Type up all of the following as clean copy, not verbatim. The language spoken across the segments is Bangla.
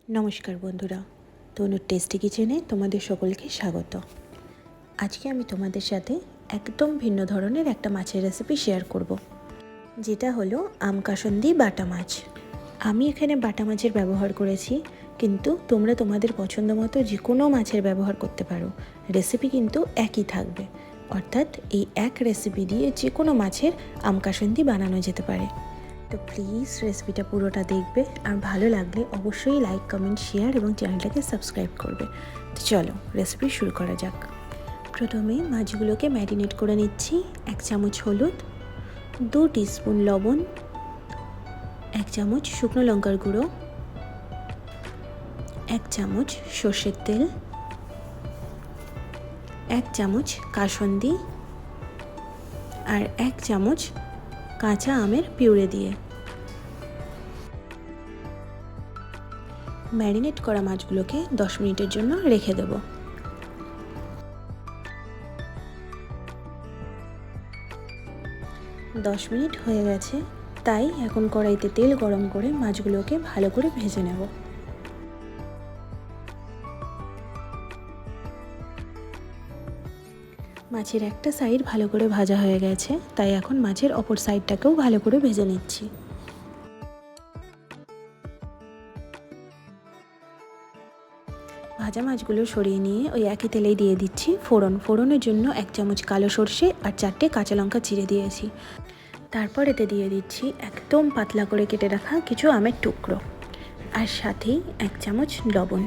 নমস্কার বন্ধুরা, তনুর টেস্টি কিচেনে তোমাদের সকলকে স্বাগত। আজকে আমি তোমাদের সাথে একদম ভিন্ন ধরনের একটা মাছের রেসিপি শেয়ার করব, যেটা হলো আমকাসন্দি বাটা মাছ। আমি এখানে বাটা মাছের ব্যবহার করেছি, কিন্তু তোমরা তোমাদের পছন্দ মতো যে কোনো মাছের ব্যবহার করতে পারো। রেসিপি কিন্তু একই থাকবে, অর্থাৎ এই এক রেসিপি দিয়ে যে কোনো মাছের আমকাসন্দি বানানো যেতে পারে। তো প্লিজ রেসিপিটা পুরোটা দেখবে, আর ভালো লাগলে অবশ্যই লাইক, কমেন্ট, শেয়ার এবং চ্যানেলটাকে সাবস্ক্রাইব করবে। তো চলো রেসিপি শুরু করা যাক। প্রথমে মাছগুলোকে ম্যারিনেট করে নিচ্ছি। 1 চামচ হলুদ, 2 টিস্পুন লবণ, 1 চামচ শুকনো লঙ্কার গুঁড়ো, 1 চামচ সর্ষের তেল, 1 চামচ কাসন্দি আর 1 চামচ কাঁচা আমের পিউরে দিয়ে ম্যারিনেট করা মাছগুলোকে 10 মিনিটের জন্য রেখে দেব। দশ মিনিট হয়ে গেছে, তাই এখন কড়াইতে তেল গরম করে মাছগুলোকে ভালো করে ভেজে নেব। মাছের একটা সাইড ভালো করে ভাজা হয়ে গেছে, তাই এখন মাছের অপর সাইডটাকেও ভালো করে ভেজে নিচ্ছি। ভাজা মাছগুলো সরিয়ে নিয়ে ওই একই তেলেই দিয়ে দিচ্ছি ফোড়নের জন্য 1 চামচ কালো সর্ষে আর 4টে কাঁচা লঙ্কা চিড়ে দিয়েছি। তারপর এতে দিয়ে দিচ্ছি একদম পাতলা করে কেটে রাখা কিছু আমের টুকরো, আর সাথেই 1 চামচ লবণ।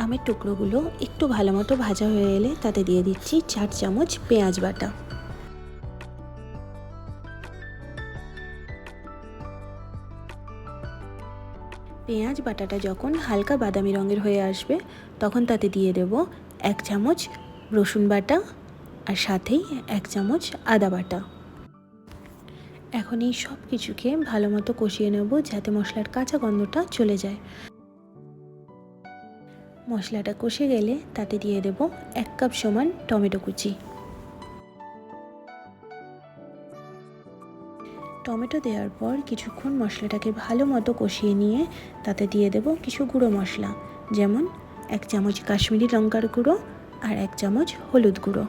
আমের টুকরোগুলো একটু ভালো মতো ভাজা হয়ে এলে তাতে দিয়ে দিচ্ছি 4 চামচ পেঁয়াজ বাটা। পেঁয়াজ বাটাটা যখন হালকা বাদামি রঙের হয়ে আসবে, তখন তাতে দিয়ে দেব 1 চামচ রসুন বাটা আর সাথেই 1 চামচ আদা বাটা। এখন এই সব কিছুকে ভালো মতো কষিয়ে নেব, যাতে মশলার কাঁচা গন্ধটা চলে যায়। মশলাটা কষে গেলে তাতে দিয়ে দেব 1 কাপ সমান টমেটো কুচি। টমেটো দেওয়ার পর কিছুক্ষণ মশলাটাকে ভালো মতো কষিয়ে নিয়ে তাতে দিয়ে দেব কিছু গুঁড়ো মশলা, যেমন 1 চামচ কাশ্মীরি লঙ্কার গুঁড়ো আর 1 চামচ হলুদ গুঁড়ো।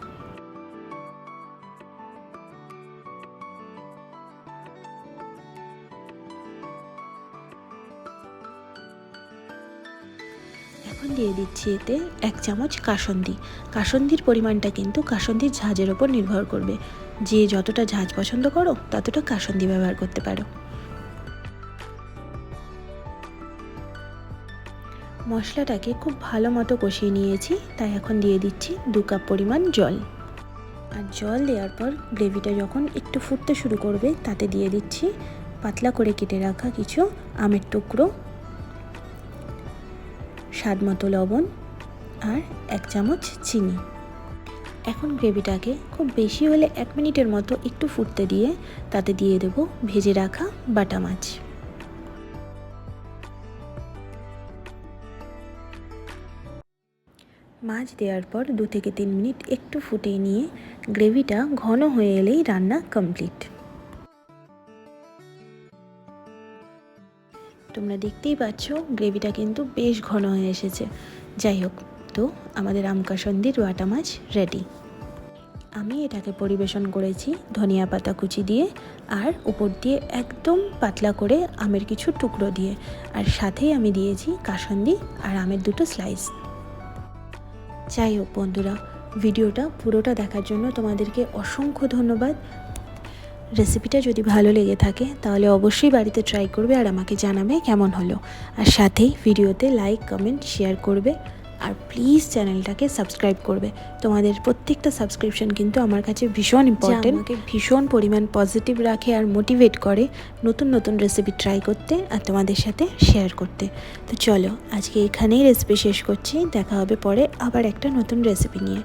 এখন দিয়ে দিচ্ছি এতে 1 চামচ কাসন্দি। কাসন্দির পরিমাণটা কিন্তু কাসন্দির ঝাঁজের ওপর নির্ভর করবে। যে যতটা ঝাঁজ পছন্দ করো ততটা কাসন্দি ব্যবহার করতে পারো। মশলাটাকে খুব ভালো মতো কষিয়ে নিয়েছি, তাই এখন দিয়ে দিচ্ছি 2 কাপ পরিমাণ জল। আর জল দেওয়ার পর গ্রেভিটা যখন একটু ফুটতে শুরু করবে, তাতে দিয়ে দিচ্ছি পাতলা করে কেটে রাখা কিছু আমের টুকরো, স্বাদ মতো লবণ আর 1 চামচ চিনি। এখন গ্রেভিটাকে খুব বেশি হলে 1 মিনিটের মতো একটু ফুটতে দিয়ে তাতে দিয়ে দেব ভেজে রাখা বাটা মাছ। মাছ দেওয়ার পর 2 থেকে 3 মিনিট একটু ফুটিয়ে নিয়ে গ্রেভিটা ঘন হয়ে এলেই রান্না কমপ্লিট। তোমরা দেখতেই পাচ্ছ গ্রেভিটা কিন্তু বেশ ঘন হয়ে এসেছে। যাই হোক, তো আমাদের আমকাসন্দির বাটা মাছ রেডি। আমি এটাকে পরিবেশন করেছি ধনিয়া পাতা কুচি দিয়ে, আর উপর দিয়ে একদম পাতলা করে আমের কিছু টুকরো দিয়ে, আর সাথেই আমি দিয়েছি কাসন্দি আর আমের 2টো স্লাইস। যাই হোক বন্ধুরা, ভিডিওটা পুরোটা দেখার জন্য তোমাদেরকে অসংখ্য ধন্যবাদ। রেসিপিটা যদি ভালো লেগে থাকে তাহলে অবশ্যই বাড়িতে ট্রাই করবে আর আমাকে জানাবে কেমন হলো। আর সাথেই ভিডিওতে লাইক, কমেন্ট, শেয়ার করবে, আর প্লিজ চ্যানেলটাকে সাবস্ক্রাইব করবে। তোমাদের প্রত্যেকটা সাবস্ক্রিপশন কিন্তু আমার কাছে ভীষণ ইম্পর্টেন্ট, আমাকে ভীষণ পরিমাণ পজিটিভ রাখে আর মোটিভেট করে নতুন নতুন রেসিপি ট্রাই করতে আর তোমাদের সাথে শেয়ার করতে। তো চলো আজকে এখানেই রেসিপি শেষ করছি, দেখা হবে পরে আবার একটা নতুন রেসিপি নিয়ে।